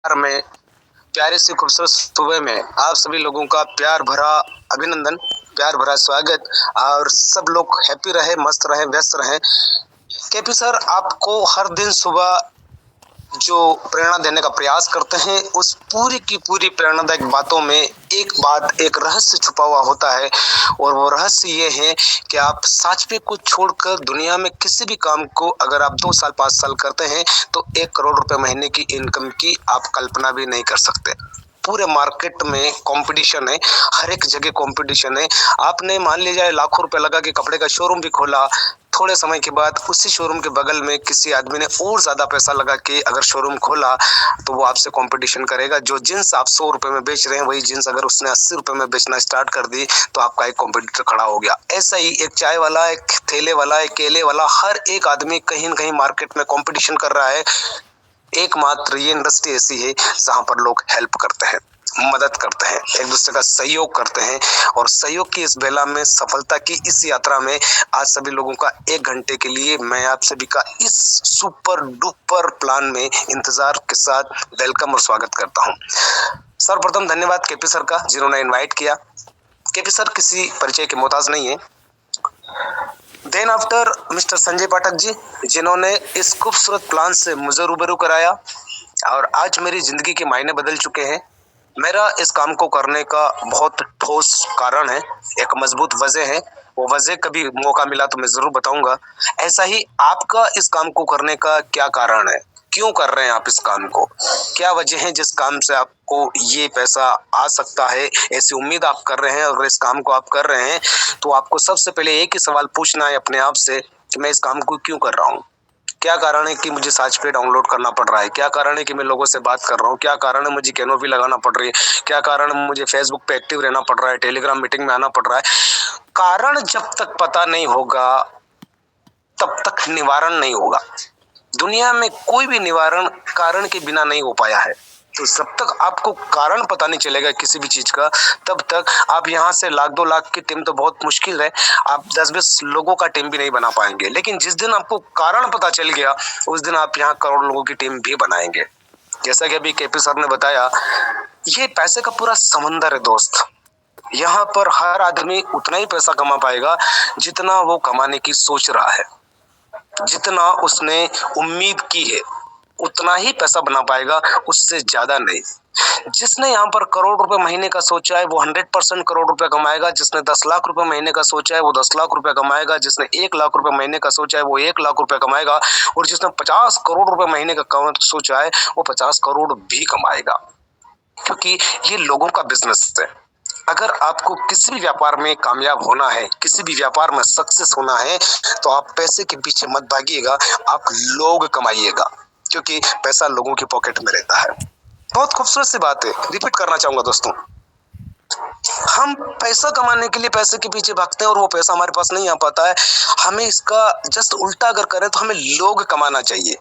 में प्यारे से खूबसूरत सुबह में आप सभी लोगों का प्यार भरा अभिनंदन, प्यार भरा स्वागत। और सब लोग हैप्पी रहे, मस्त रहे, व्यस्त रहे। केपी सर आपको हर दिन सुबह जो प्रेरणा देने का प्रयास करते हैं, उस पूरी की पूरी प्रेरणादायक बातों में एक बात, एक रहस्य छुपा हुआ होता है। और वो रहस्य ये है कि आप साचपे को छोड़कर दुनिया में किसी भी काम को अगर आप 2 साल 5 साल करते हैं तो 1 करोड़ रुपए महीने की इनकम की आप कल्पना भी नहीं कर सकते। पूरे मार्केट में कंपटीशन है, हर एक जगह कंपटीशन है। आपने मान लीजिए लाखों रुपए लगा के कपड़े का शोरूम भी खोला, थोड़े समय के बाद उसी शोरूम के बगल में किसी आदमी ने और ज्यादा पैसा लगा के अगर शोरूम खोला तो वो आपसे कंपटीशन करेगा। जो जींस आप 100 रुपए में बेच रहे हैं, वही जींस अगर उसने 80 रुपए में बेचना स्टार्ट कर दी तो आपका एक कॉम्पिटिटर खड़ा हो गया। ऐसा ही एक चाय वाला, एक ठेले वाला, एक केले वाला, हर एक आदमी कहीं न कहीं मार्केट में कंपटीशन कर रहा है। एकमात्र ये इंडस्ट्री ऐसी है जहां पर लोग हेल्प करते हैं, मदद करते हैं, एक दूसरे का सहयोग करते हैं। और सहयोग की इस बेला में, सफलता की इस यात्रा में आज सभी लोगों का 1 घंटे के लिए मैं आप सभी का इस सुपर डुपर प्लान में इंतजार के साथ वेलकम और स्वागत करता हूं। सर्वप्रथम धन्यवाद केपी सर का, जिन्होंने इनवाइट किया। केपी सर किसी परिचय के मोहताज नहीं है। Then after mister Sanjay Pathak ji, जिन्होंने इस खूबसूरत प्लान से मुझे रूबरू कराया और आज मेरी जिंदगी के मायने बदल चुके हैं। मेरा इस काम को करने का बहुत ठोस कारण है, एक मजबूत वजह है। वो वजह कभी मौका मिला तो मैं जरूर बताऊंगा। ऐसा ही आपका इस काम को करने का क्या कारण है, क्यों कर रहे हैं आप इस काम को, क्या वजह है जिस काम से आपको ये पैसा आ सकता है, ऐसी उम्मीद आप कर रहे हैं। और इस काम को आप कर रहे हैं तो आपको सबसे पहले एक ही सवाल पूछना है अपने आप से कि मैं इस काम को क्यों कर रहा हूँ। क्या कारण है कि मुझे साच पे डाउनलोड करना पड़ रहा है, क्या कारण है कि मैं लोगों से बात कर रहा हूँ, क्या कारण है मुझे कैनोपी लगाना पड़ रही है, क्या कारण है मुझे फेसबुक पे एक्टिव रहना पड़ रहा है, टेलीग्राम मीटिंग में आना पड़ रहा है। कारण जब तक पता नहीं होगा तब तक निवारण नहीं होगा। दुनिया में कोई भी निवारण कारण के बिना नहीं हो पाया है। तो जब तक आपको कारण पता नहीं चलेगा किसी भी चीज का, तब तक आप यहाँ से लाख 2 लाख की टीम तो बहुत मुश्किल है, आप 10-20 लोगों का टीम भी नहीं बना पाएंगे। लेकिन जिस दिन आपको कारण पता चल गया, उस दिन आप यहाँ करोड़ लोगों की टीम भी बनाएंगे। जैसा कि अभी केपी सर ने बताया, ये पैसे का पूरा समंदर है दोस्त। यहाँ पर हर आदमी उतना ही पैसा कमा पाएगा जितना वो कमाने की सोच रहा है, जितना उसने उम्मीद की है उतना ही पैसा बना पाएगा, उससे ज्यादा नहीं। जिसने यहाँ पर करोड़ रुपए महीने का सोचा है वो 100% करोड़ रुपए कमाएगा। जिसने 10 लाख रुपए महीने का सोचा है वो 10 लाख रुपए कमाएगा। जिसने 1 लाख रुपए महीने का सोचा है वो 1 लाख रुपए कमाएगा। और जिसने 50 करोड़ रुपए महीने का सोचा है वो 50 करोड़ भी कमाएगा, क्योंकि ये लोगों का बिजनेस है। अगर आपको किसी भी व्यापार में कामयाब होना है, किसी भी व्यापार में सक्सेस होना है, तो आप पैसे के पीछे मत भागिएगा, आप लोग कमाइएगा, क्योंकि पैसा लोगों की पॉकेट में रहता है। बहुत खूबसूरत सी बात है, रिपीट करना चाहूंगा दोस्तों। हम पैसा कमाने के लिए पैसे के पीछे भागते हैं और वो पैसा हमारे पास नहीं आ पाता है। हमें इसका जस्ट उल्टा अगर करें तो हमें लोग कमाना चाहिए,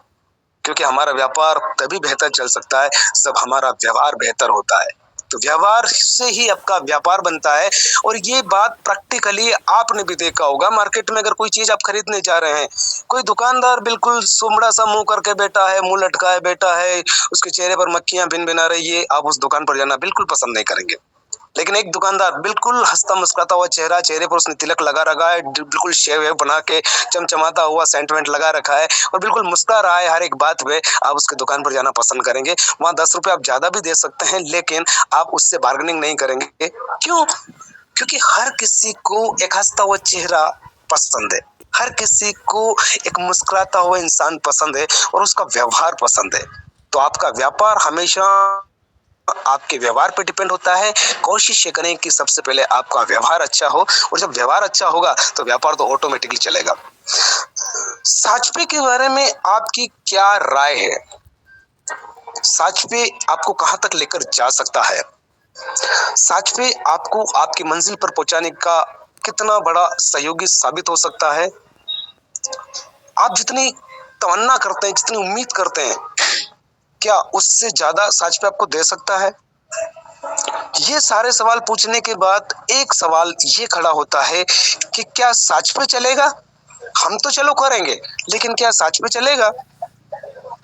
क्योंकि हमारा व्यापार तभी बेहतर चल सकता है जब हमारा व्यवहार बेहतर होता है। तो व्यवहार से ही आपका व्यापार बनता है। और ये बात प्रैक्टिकली आपने भी देखा होगा, मार्केट में अगर कोई चीज आप खरीदने जा रहे हैं, कोई दुकानदार बिल्कुल सुमड़ा सा मुंह करके बैठा है, मुंह लटकाए बैठा है, उसके चेहरे पर मक्खियां भिन भिना रही है, आप उस दुकान पर जाना बिल्कुल पसंद नहीं करेंगे। लेकिन एक दुकानदार बिल्कुल हंसता मुस्कुराता हुआ चेहरा, चेहरे पर उसने तिलक लगा रखा है, बिल्कुल शेव वेव बना के चमचमाता हुआ सेंट वेंट लगा रखा है और बिल्कुल मुस्कुरा रहा है हर एक बात पे, आप उसके दुकान पर जाना पसंद करेंगे। वहां 10 रुपए आप ज्यादा भी दे सकते हैं, लेकिन आप उससे बार्गेनिंग नहीं करेंगे। क्यों? क्योंकि हर किसी को एक हंसता हुआ चेहरा पसंद है, हर किसी को एक मुस्कुराता हुआ इंसान पसंद है और उसका व्यवहार पसंद है। तो आपका व्यापार हमेशा आपके व्यवहार पर डिपेंड होता है। कोशिश ये करें कि सबसे पहले आपका व्यवहार अच्छा हो, और जब व्यवहार अच्छा होगा तो व्यापार तो ऑटोमेटिकली चलेगा। साचपे के बारे में आपकी क्या राय है? साचपे आपको कहां तक लेकर जा सकता है? साचपे आपको आपकी मंजिल पर पहुंचाने का कितना बड़ा सहयोगी साबित हो सकता है? आप जितनी तमन्ना करते हैं, जितनी उम्मीद करते हैं, क्या उससे ज्यादा साचपे आपको दे सकता है? ये सारे सवाल पूछने के बाद एक सवाल ये खड़ा होता है कि क्या सच पे चलेगा? हम तो चलो करेंगे, लेकिन क्या सच पे चलेगा?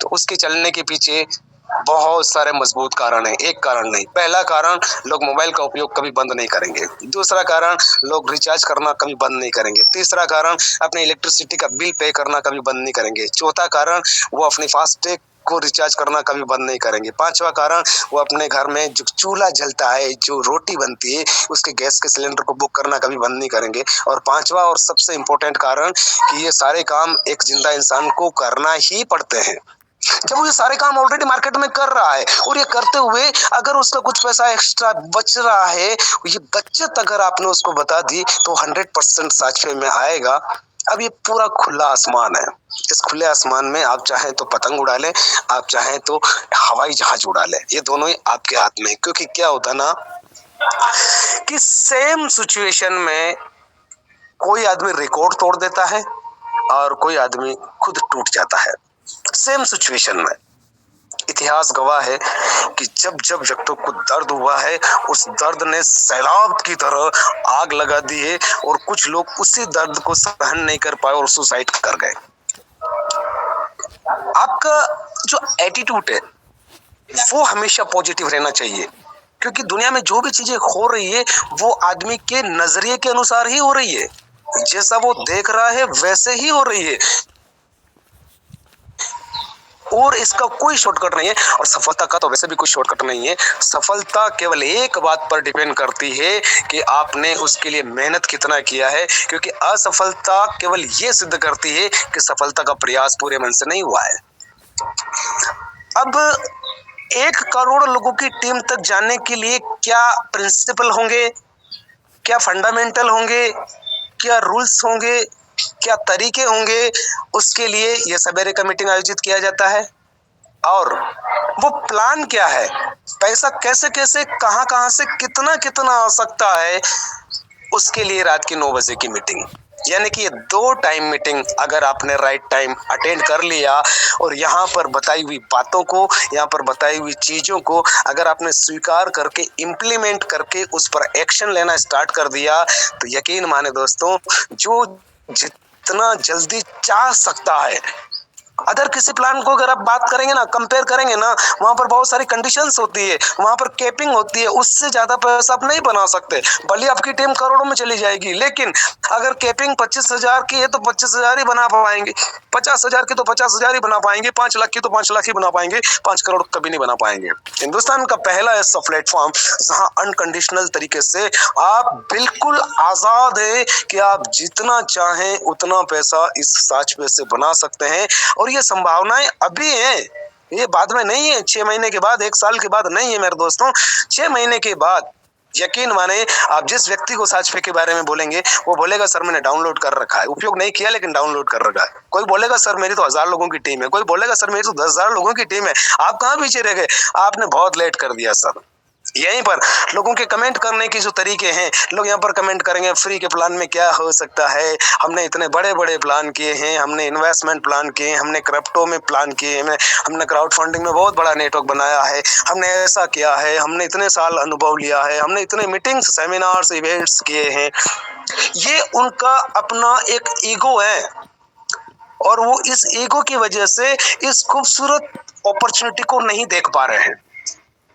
तो उसके चलने के पीछे बहुत सारे मजबूत कारण हैं, एक कारण नहीं। पहला कारण, लोग मोबाइल का उपयोग कभी बंद नहीं करेंगे। दूसरा कारण, लोग रिचार्ज करना कभी बंद नहीं करेंगे। तीसरा कारण, अपने इलेक्ट्रिसिटी का बिल पे करना कभी बंद नहीं करेंगे। चौथा कारण, वो अपनी फास्टैग को रिचार्ज करना कभी बंद नहीं करेंगे। पांचवा कारण, वो अपने घर में जो चूल्हा जलता है, जो रोटी बनती है, उसके गैस के सिलेंडर को बुक करना कभी बंद नहीं करेंगे। और पांचवा और सबसे इम्पोर्टेंट कारण कि ये सारे काम एक जिंदा इंसान को करना ही पड़ते हैं। जब वो ये सारे काम ऑलरेडी मार्केट में कर रहा है और ये करते हुए अगर उसका कुछ पैसा एक्स्ट्रा बच रहा है, ये बचत अगर आपने उसको बता दी तो 100% साझे में आएगा। अब ये पूरा खुला आसमान है। इस खुले आसमान में आप चाहें तो पतंग उड़ा लें, आप चाहें तो हवाई जहाज उड़ा लें, ये दोनों ही आपके हाथ में है। क्योंकि क्या होता ना कि सेम सिचुएशन में कोई आदमी रिकॉर्ड तोड़ देता है और कोई आदमी खुद टूट जाता है। सेम सिचुएशन में इतिहास गवाह है कि जब जब व्यक्तियों को दर्द हुआ है, उस दर्द ने सैलाब की तरह आग लगा दी है और कुछ लोग उसी दर्द को सहन नहीं कर पाए और सुसाइड कर गए। आपका जो एटीट्यूड है वो हमेशा पॉजिटिव रहना चाहिए, क्योंकि दुनिया में जो भी चीजें हो रही है वो आदमी के नजरिए के अनुसार ही हो रही है। जैसा वो देख रहा है वैसे ही हो रही है और इसका कोई शॉर्टकट नहीं है। और सफलता का तो वैसे भी कोई शॉर्टकट नहीं है। सफलता केवल एक बात पर डिपेंड करती है कि आपने उसके लिए मेहनत कितना किया है, क्योंकि असफलता केवल ये सिद्ध करती है कि सफलता का प्रयास पूरे मन से नहीं हुआ है। अब 1 करोड़ लोगों की टीम तक जाने के लिए क्या प्रिंसिपल होंगे, क्या फंडामेंटल होंगे, क्या रूल्स होंगे, क्या तरीके होंगे, उसके लिए यह सवेरे का मीटिंग आयोजित किया जाता है। और वो प्लान क्या है, पैसा कैसे कैसे कहां कहां से कितना कितना आ सकता है, उसके लिए रात की 9 बजे की मीटिंग। यानी कि ये 2 टाइम मीटिंग अगर आपने राइट टाइम अटेंड कर लिया और यहाँ पर बताई हुई बातों को, यहाँ पर बताई हुई चीजों को अगर आपने स्वीकार करके इम्प्लीमेंट करके उस पर एक्शन लेना स्टार्ट कर दिया, तो यकीन माने दोस्तों, जो जितना जल्दी चाह सकता है, अदर किसी प्लान को अगर आप बात करेंगे ना, कंपेयर करेंगे ना, वहां पर बहुत सारी कंडीशंस होती है, वहां पर कैपिंग होती है, उससे ज्यादा पैसा आप नहीं बना सकते। भले आपकी टीम करोड़ों में चली जाएगी, लेकिन अगर कैपिंग 25,000 की है तो 25,000 ही बना पाएंगे, 50,000 की तो 50,000 ही बना पाएंगे, 5 लाख की तो 5 लाख ही बना पाएंगे, 5 करोड़ कभी नहीं बना पाएंगे। हिंदुस्तान का पहला ऐसा प्लेटफॉर्म जहां अनकंडीशनल तरीके से आप बिल्कुल आजाद है कि आप जितना चाहें उतना पैसा इस साझे से बना सकते हैं। और ये संभावनाएं अभी हैं, ये बाद में नहीं है, 6 महीने के बाद, 1 साल के बाद नहीं है मेरे दोस्तों। 6 महीने के बाद यकीन माने, आप जिस व्यक्ति को साझे के बारे में बोलेंगे वो बोलेगा सर मैंने डाउनलोड कर रखा है, उपयोग नहीं किया लेकिन डाउनलोड कर रखा है। कोई बोलेगा सर मेरी तो 1000 लोगों की टीम है, कोई बोलेगा सर मेरी तो 10,000 लोगों की टीम है। आप कहाँ पीछे रह गए, आपने बहुत लेट कर दिया सर। यहीं पर लोगों के कमेंट करने के जो तरीके हैं, लोग यहाँ पर कमेंट करेंगे फ्री के प्लान में क्या हो सकता है, हमने इतने बड़े बड़े प्लान किए हैं, हमने इन्वेस्टमेंट प्लान किए हैं, हमने क्रिप्टो में प्लान किए हैं, हमने क्राउड फंडिंग में बहुत बड़ा नेटवर्क बनाया है, हमने ऐसा किया है, हमने इतने साल अनुभव लिया है, हमने इतने मीटिंग्स, सेमिनार्स, इवेंट्स किए हैं। ये उनका अपना एक ईगो है और वो इस ईगो की वजह से इस खूबसूरत अपॉर्चुनिटी को नहीं देख पा रहे हैं।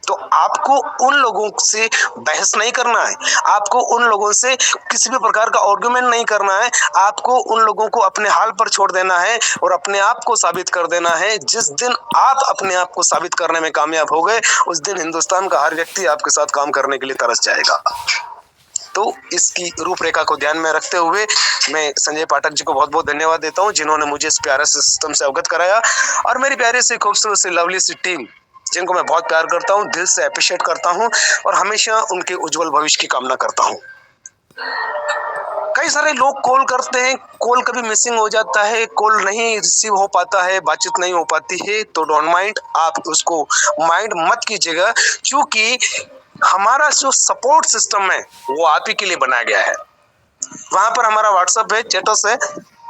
तो आपको उन लोगों से बहस नहीं करना है, आपको उन लोगों से किसी भी प्रकार का आर्गुमेंट नहीं करना है, आपको उन लोगों को अपने हाल पर छोड़ देना है और अपने आप को साबित कर देना है। जिस दिन आप अपने आप को साबित करने में कामयाब हो गए, उस दिन हिंदुस्तान का हर व्यक्ति आपके साथ काम करने के लिए तरस जाएगा। तो इसकी रूपरेखा को ध्यान में रखते हुए मैं संजय पाठक जी को बहुत बहुत धन्यवाद देता हूं, जिन्होंने मुझे इस प्यारे सिस्टम से अवगत कराया। और मेरी प्यारी सी खूबसूरत सी लवली सी टीम, जिनको मैं बहुत प्यार करता हूं, दिल से अप्रिशिएट करता हूं और हमेशा उनके उज्जवल भविष्य की कामना करता हूं। कई सारे लोग कॉल करते हैं, कॉल कभी मिसिंग हो जाता है, कॉल नहीं रिसीव हो पाता है, बातचीत नहीं हो पाती है, तो डोंट माइंड, आप उसको माइंड मत कीजिएगा, क्योंकि हमारा जो सपोर्ट सिस्टम है वो आप ही के लिए बनाया गया है। वहां पर हमारा व्हाट्सएप है, स्टेटस है,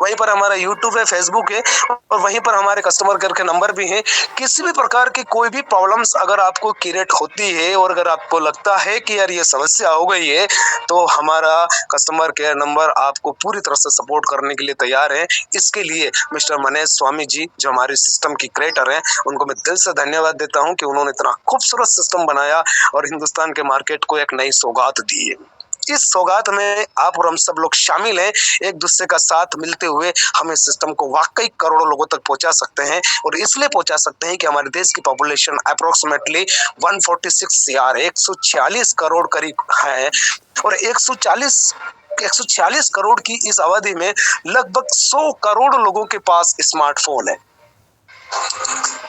वहीं पर हमारा यूट्यूब है, फेसबुक है और वहीं पर हमारे कस्टमर केयर के नंबर भी हैं। किसी भी प्रकार की कोई भी प्रॉब्लम्स अगर आपको क्रिएट होती है और अगर आपको लगता है कि यार ये समस्या हो गई है, तो हमारा कस्टमर केयर नंबर आपको पूरी तरह से सपोर्ट करने के लिए तैयार है। इसके लिए मिस्टर मनीष स्वामी जी, जो हमारे सिस्टम की क्रिएटर हैं, उनको मैं दिल से धन्यवाद देता हूं कि उन्होंने इतना खूबसूरत सिस्टम बनाया और हिंदुस्तान के मार्केट को एक नई सौगात दी है। इस सौगात में आप और हम सब लोग शामिल हैं। एक दूसरे का साथ मिलते हुए हम इस सिस्टम को वाकई करोड़ों लोगों तक पहुंचा सकते हैं और इसलिए पहुंचा सकते हैं कि हमारे देश की पॉपुलेशन अप्रोक्सीमेटली 146 करोड़ करीब है और 146 करोड़ की इस अवधि में लगभग 100 करोड़ लोगों के पास स्मार्टफोन है।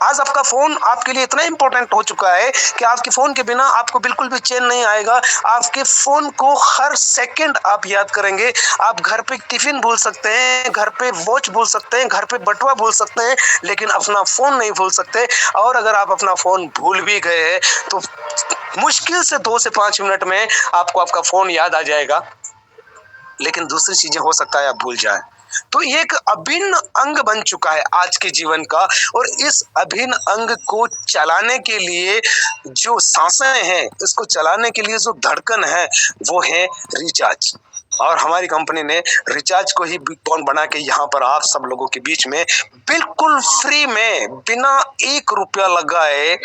आज आपका फोन आपके लिए इतना इंपॉर्टेंट हो चुका है कि आपके फोन के बिना आपको बिल्कुल भी चैन नहीं आएगा। आपके फोन को हर सेकंड आप याद करेंगे। आप घर पे टिफिन भूल सकते हैं, घर पे वॉच भूल सकते हैं, घर पे बटुआ भूल सकते हैं, लेकिन अपना फोन नहीं भूल सकते। और अगर आप अपना फोन भूल भी गए हैं तो मुश्किल से 2 से 5 मिनट में आपको आपका फोन याद आ जाएगा, लेकिन दूसरी चीजें हो सकता है आप भूल जाए। तो ये एक अभिन्न अंग बन चुका है आज के जीवन का और इस अभिन्न अंग को चलाने के लिए जो सांसें हैं, इसको चलाने के लिए जो धड़कन है, वो है रिचार्ज। और हमारी कंपनी ने रिचार्ज को ही बैकबोन बना के यहाँ पर आप सब लोगों के बीच में बिल्कुल फ्री में बिना 1 रुपया लगाए,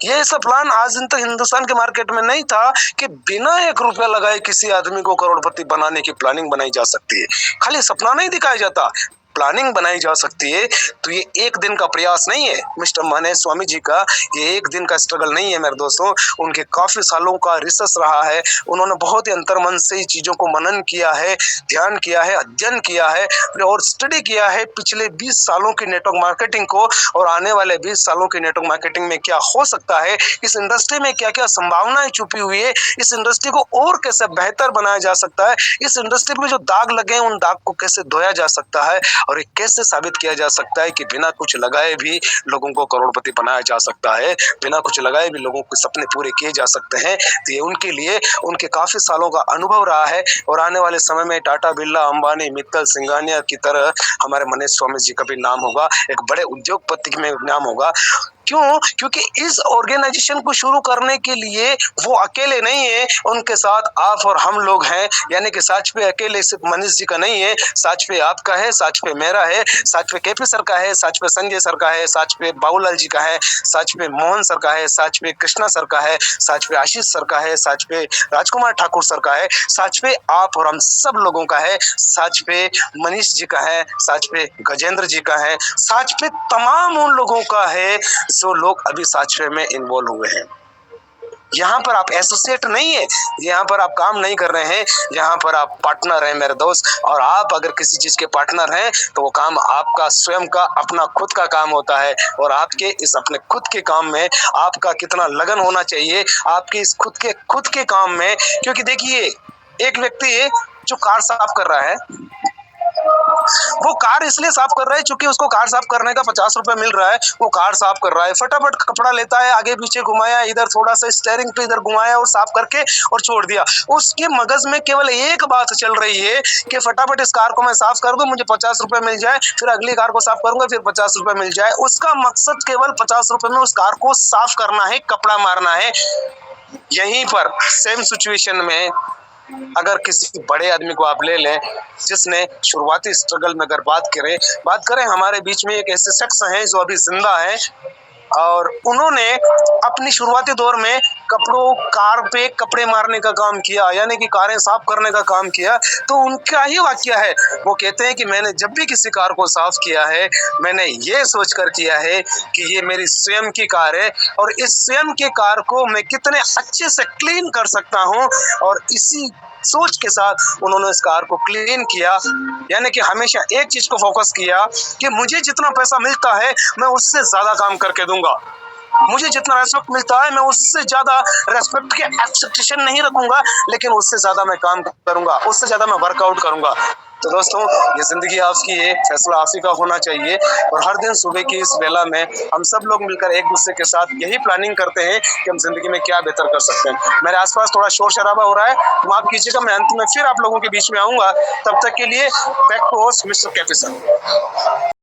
ये सब प्लान आज तक हिंदुस्तान के मार्केट में नहीं था कि बिना 1 रुपया लगाए किसी आदमी को करोड़पति बनाने की प्लानिंग बनाई जा सकती है। खाली सपना नहीं दिखाया जाता, प्लानिंग बनाई जा सकती है। तो ये एक दिन का प्रयास नहीं है मिस्टर मनीष स्वामी जी का, ये एक दिन का स्ट्रगल नहीं है मेरे दोस्तों। उनके काफी सालों का रिसर्च रहा है। उन्होंने बहुत ही अंतर्मन से चीजों को मनन किया है, ध्यान किया है, अध्ययन किया है और स्टडी किया है पिछले 20 सालों की नेटवर्क मार्केटिंग को और आने वाले 20 सालों की नेटवर्क मार्केटिंग में क्या हो सकता है, इस इंडस्ट्री में क्या क्या संभावनाएं छुपी हुई है, इस इंडस्ट्री को और कैसे बेहतर बनाया जा सकता है, इस इंडस्ट्री में जो दाग लगे हैं उन दाग को कैसे धोया जा सकता है और ये कैसे साबित किया जा सकता है कि बिना कुछ लगाए भी लोगों को करोड़पति बनाया जा सकता है, बिना कुछ लगाए भी लोगों के सपने पूरे किए जा सकते हैं। तो ये उनके लिए उनके काफी सालों का अनुभव रहा है और आने वाले समय में टाटा, बिरला, अंबानी, मित्तल, सिंघानिया की तरह हमारे मनीष स्वामी जी का भी नाम होगा, एक बड़े उद्योगपति में नाम होगा। क्यों? क्योंकि इस ऑर्गेनाइजेशन को शुरू करने के लिए वो अकेले नहीं है, उनके साथ आप और हम लोग हैं। यानी कि साच पे अकेले सिर्फ मनीष जी का नहीं है, साच पे आपका है, साच पे मेरा है, साच पे केपी सर का है, साच पे संजय सर का है, साच पे बाबूलाल जी का है, साच पे मोहन सर का है, साच पे कृष्णा सर का है, साच पे आशीष सर का है, साच पे राजकुमार ठाकुर सर का है, साच पे आप और हम सब लोगों का है, साच पे मनीष जी का है, साच पे गजेंद्र जी का है, साच पे तमाम उन लोगों का है जो लोग अभी साचवे में इन्वॉल्व हुए हैं। यहाँ पर आप एसोसिएट नहीं है, यहाँ पर आप काम नहीं कर रहे हैं, यहाँ पर आप पार्टनर हैं मेरे दोस्त। और आप अगर किसी चीज के पार्टनर हैं तो वो काम आपका स्वयं का अपना खुद का काम होता है और आपके इस अपने खुद के काम में आपका कितना लगन होना चाहिए, आपके इस खुद के काम में। क्योंकि देखिए, एक व्यक्ति जो कार साफ कर रहा है, वो कार इसलिए साफ कर रहा है क्योंकि उसको कार साफ करने का 50 रुपए मिल रहा है। वो कार साफ कर रहा है, फटाफट कपड़ा लेता है, आगे पीछे घुमाया, इधर थोड़ा सा स्टीयरिंग पे इधर घुमाया और साफ करके और छोड़ दिया। उसके मगज में केवल एक बात चल रही है कि फटाफट इस कार को मैं साफ कर दूं, मुझे 50 रुपए मिल जाए, फिर अगली कार को साफ करूंगा, फिर 50 रुपए मिल जाए। उसका मकसद केवल 50 रुपए में उस कार को साफ करना है, कपड़ा मारना है। यहीं पर सेम सिचुएशन में अगर किसी बड़े आदमी को आप ले लें जिसने शुरुआती स्ट्रगल में अगर बात करें, हमारे बीच में एक ऐसे शख्स हैं जो अभी जिंदा है और उन्होंने अपनी शुरुआती दौर में कार पे कपड़े मारने का काम किया, यानी कि कारें साफ करने का काम किया। तो उनका ही वाक्य है, वो कहते हैं कि मैंने जब भी किसी कार को साफ किया है, मैंने ये सोचकर किया है कि ये मेरी स्वयं की कार है और इस स्वयं के कार को मैं कितने अच्छे से क्लीन कर सकता हूँ, और इसी सोच के साथ उन्होंने इस कार को क्लीन किया। यानी कि हमेशा एक चीज को फोकस किया कि मुझे जितना पैसा मिलता है मैं उससे ज्यादा काम करके दूंगा, मुझे जितना रेस्पेक्ट मिलता है मैं उससे ज्यादा रेस्पेक्ट के एक्सपेक्टेशन नहीं रखूंगा, लेकिन उससे ज्यादा मैं काम करूंगा, उससे ज्यादा मैं वर्कआउट करूंगा। तो दोस्तों, ये जिंदगी आपकी है, फैसला आप ही का होना चाहिए। और हर दिन सुबह की इस बेला में हम सब लोग मिलकर एक दूसरे के साथ यही प्लानिंग करते हैं कि हम जिंदगी में क्या बेहतर कर सकते हैं। मेरे आसपास थोड़ा शोर शराबा हो रहा है, तो माफ कीजिएगा, मैं अंत में फिर आप लोगों के बीच में आऊंगा। तब तक के लिए back to host mister Kaifi sir.